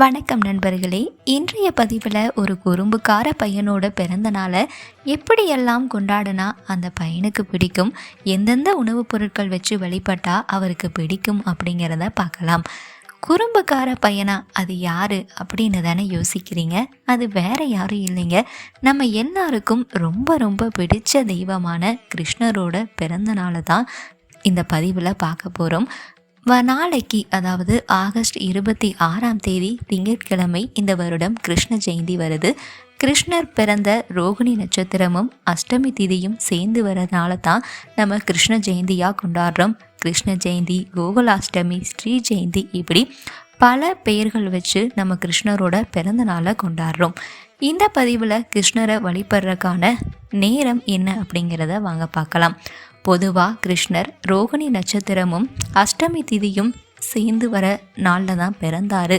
வணக்கம் நண்பர்களே. இன்றைய பதிவில் ஒரு குறும்புக்கார பையனோட பிறந்த நாளை எப்படியெல்லாம் கொண்டாடினா அந்த பையனுக்கு பிடிக்கும், எந்தெந்த உணவுப் பொருட்கள் வச்சு வழிபட்டா அவருக்கு பிடிக்கும் அப்படிங்கிறத பார்க்கலாம். குறும்புக்கார பையனா அது யாரு அப்படின்னு தானே யோசிக்கிறீங்க. அது வேற யாரும் இல்லைங்க, நம்ம எல்லாருக்கும் ரொம்ப ரொம்ப பிடிச்ச தெய்வமான கிருஷ்ணரோட பிறந்த நாளை தான் இந்த பதிவில் பார்க்க போகிறோம். நாளைக்கு, அதாவது ஆகஸ்ட் 26ஆம் தேதி திங்கட்கிழமை இந்த வருடம் கிருஷ்ண ஜெயந்தி வருது. கிருஷ்ணர் பிறந்த ரோகிணி நட்சத்திரமும் அஷ்டமி திதியும் சேர்ந்து வரதுனால தான் நம்ம கிருஷ்ண ஜெயந்தியாக கொண்டாடுறோம். கிருஷ்ண ஜெயந்தி, கோகுலாஷ்டமி, ஸ்ரீ ஜெயந்தி, இப்படி பல பெயர்கள் வச்சு நம்ம கிருஷ்ணரோட பிறந்த நாளை கொண்டாடுறோம். இந்த பதிவில் கிருஷ்ணரை வழிபடுறதுக்கான நேரம் என்ன அப்படிங்கிறத வாங்க பார்க்கலாம். பொதுவாக கிருஷ்ணர் ரோகிணி நட்சத்திரமும் அஷ்டமி திதியும் சேர்ந்து வர நாளில் தான் பிறந்தார்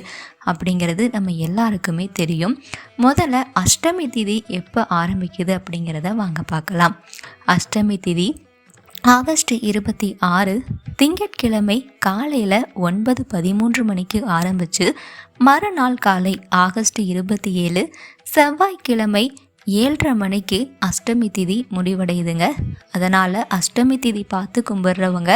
அப்படிங்கிறது நம்ம எல்லாருக்குமே தெரியும். முதல்ல அஷ்டமி திதி எப்போ ஆரம்பிக்குது அப்படிங்கிறத வாங்க பார்க்கலாம். அஷ்டமி திதி ஆகஸ்ட் 26 திங்கட்கிழமை காலையில் 9:13 மணிக்கு ஆரம்பித்து மறுநாள் காலை ஆகஸ்ட் 27 செவ்வாய்க்கிழமை 7:30 மணிக்கு அஷ்டமி திதி முடிவடையுதுங்க. அதனால் அஷ்டமி திதி பார்த்து கும்பிட்றவங்க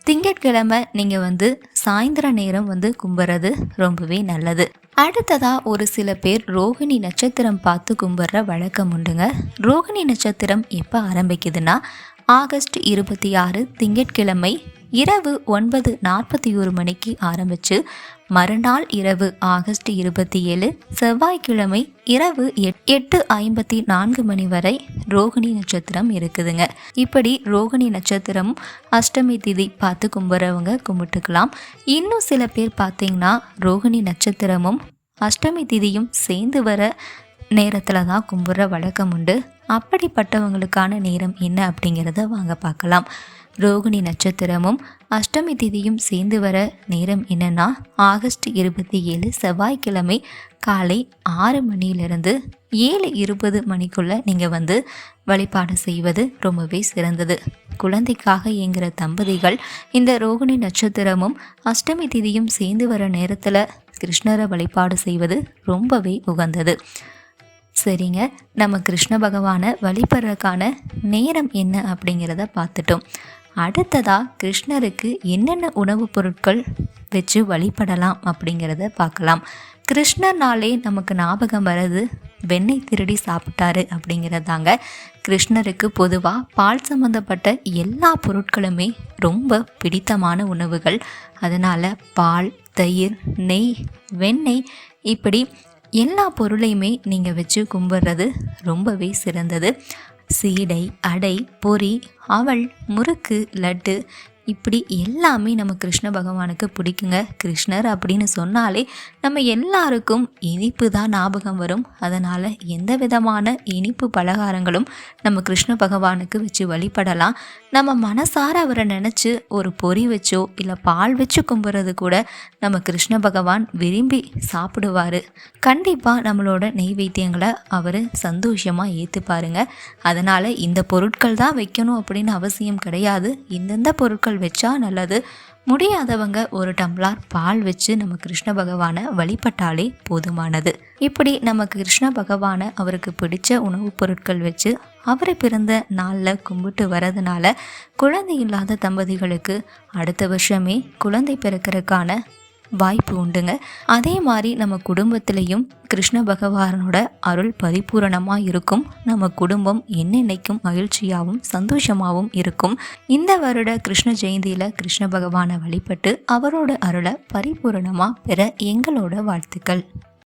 திங்கட்கிழமை நீங்கள் சாயந்தர நேரம் கும்பிட்றது ரொம்பவே நல்லது. அடுத்ததாக ஒரு சில பேர் ரோகிணி நட்சத்திரம் பார்த்து கும்பிட்ற வழக்கம் உண்டுங்க. ரோகிணி நட்சத்திரம் எப்போ ஆரம்பிக்குதுன்னா ஆகஸ்ட் 26 திங்கட்கிழமை இரவு 9:41 மணிக்கு ஆரம்பித்து மறுநாள் இரவு ஆகஸ்ட் 27 செவ்வாய்க்கிழமை இரவு 8:54 மணி வரை ரோகிணி நட்சத்திரம் இருக்குதுங்க. இப்படி ரோகிணி நட்சத்திரம் அஷ்டமி திதி பார்த்து கும்பிட்றவங்க கும்பிட்டுக்கலாம். இன்னும் சில பேர் பார்த்தீங்கன்னா ரோகிணி நட்சத்திரமும் அஷ்டமி திதியும் சேர்ந்து வர நேரத்தில் தான் கும்பிட்ற வழக்கம் உண்டு. அப்படிப்பட்டவங்களுக்கான நேரம் என்ன அப்படிங்கிறத வாங்க பார்க்கலாம். ரோகிணி நட்சத்திரமும் அஷ்டமி திதியும் சேர்ந்து வர நேரம் என்னன்னா ஆகஸ்ட் 27 செவ்வாய்க்கிழமை காலை 6 மணியிலிருந்து 7:20 மணிக்குள்ளே நீங்கள் வழிபாடு செய்வது ரொம்பவே சிறந்தது. குழந்தைக்காக இயங்குகிற தம்பதிகள் இந்த ரோகிணி நட்சத்திரமும் அஷ்டமி திதியும் சேர்ந்து வர நேரத்தில் கிருஷ்ணரை வழிபாடு செய்வது ரொம்பவே உகந்தது. சரிங்க, நம்ம கிருஷ்ண பகவானை வழிபடுறதுக்கான நேரம் என்ன அப்படிங்கிறத பார்த்துட்டோம். அடுத்ததாக கிருஷ்ணருக்கு என்னென்ன உணவுப் பொருட்கள் வச்சு வழிபடலாம் அப்படிங்கிறத பார்க்கலாம். கிருஷ்ணர்னாலே நமக்கு ஞாபகம் வர்றது வெண்ணெய் திருடி சாப்பிட்டாரு அப்படிங்கிறதாங்க. கிருஷ்ணருக்கு பொதுவாக பால் சம்மந்தப்பட்ட எல்லா பொருட்களுமே ரொம்ப பிடித்தமான உணவுகள். அதனால் பால், தயிர், நெய், வெண்ணெய், இப்படி எல்லா பொருளையுமே நீங்கள் வச்சு கும்பிட்றது ரொம்பவே சிறந்தது. சீடை, அடை, பொரி, அவல், முறுக்கு, லட்டு, இப்படி எல்லாமே நம்ம கிருஷ்ண பகவானுக்கு பிடிக்குங்க. கிருஷ்ணர் அப்படின்னு சொன்னாலே நம்ம எல்லாருக்கும் இனிப்பு தான் ஞாபகம் வரும். அதனால் எந்த விதமான இனிப்பு பலகாரங்களும் நம்ம கிருஷ்ண பகவானுக்கு வச்சு வழிபடலாம். நம்ம மனசார அவரை நினச்சி ஒரு பொரி வச்சோ இல்லை பால் வச்சு கும்பிட்றது கூட நம்ம கிருஷ்ண பகவான் விரும்பி சாப்பிடுவார். கண்டிப்பாக நம்மளோட நெய்வேத்தியங்களை அவர் சந்தோஷமாக ஏற்றுப்பாருங்க. அதனால் இந்த பொருட்கள் தான் வைக்கணும் அப்படின்னு அவசியம் கிடையாது. இந்தந்த பொருட்கள் வச்சா நல்லது. முடியாதவங்க ஒரு டம்ளர் பால் வச்சு நம்ம கிருஷ்ண பகவானை வழிபட்டாலே போதுமானது. இப்படி நம்ம கிருஷ்ண பகவானை அவருக்கு பிடிச்ச உணவுப் பொருட்கள் வச்சு அவரை பிறந்த நாளில் கும்பிட்டு வரதுனால குழந்தை இல்லாத தம்பதிகளுக்கு அடுத்த வருஷமே குழந்தை பிறக்கிறதுக்கான வாய்ப்பு உண்டுங்க. அதே மாதிரி நம்ம குடும்பத்திலையும் கிருஷ்ண பகவானோட அருள் பரிபூரணமாக இருக்கும். நம்ம குடும்பம் என்னென்னைக்கும் மகிழ்ச்சியாகவும் சந்தோஷமாகவும் இருக்கும். இந்த வருட கிருஷ்ண ஜெயந்தியில் கிருஷ்ண பகவானை வழிபட்டு அவரோட அருளை பரிபூரணமாக பெற எங்களோட வாழ்த்துக்கள்.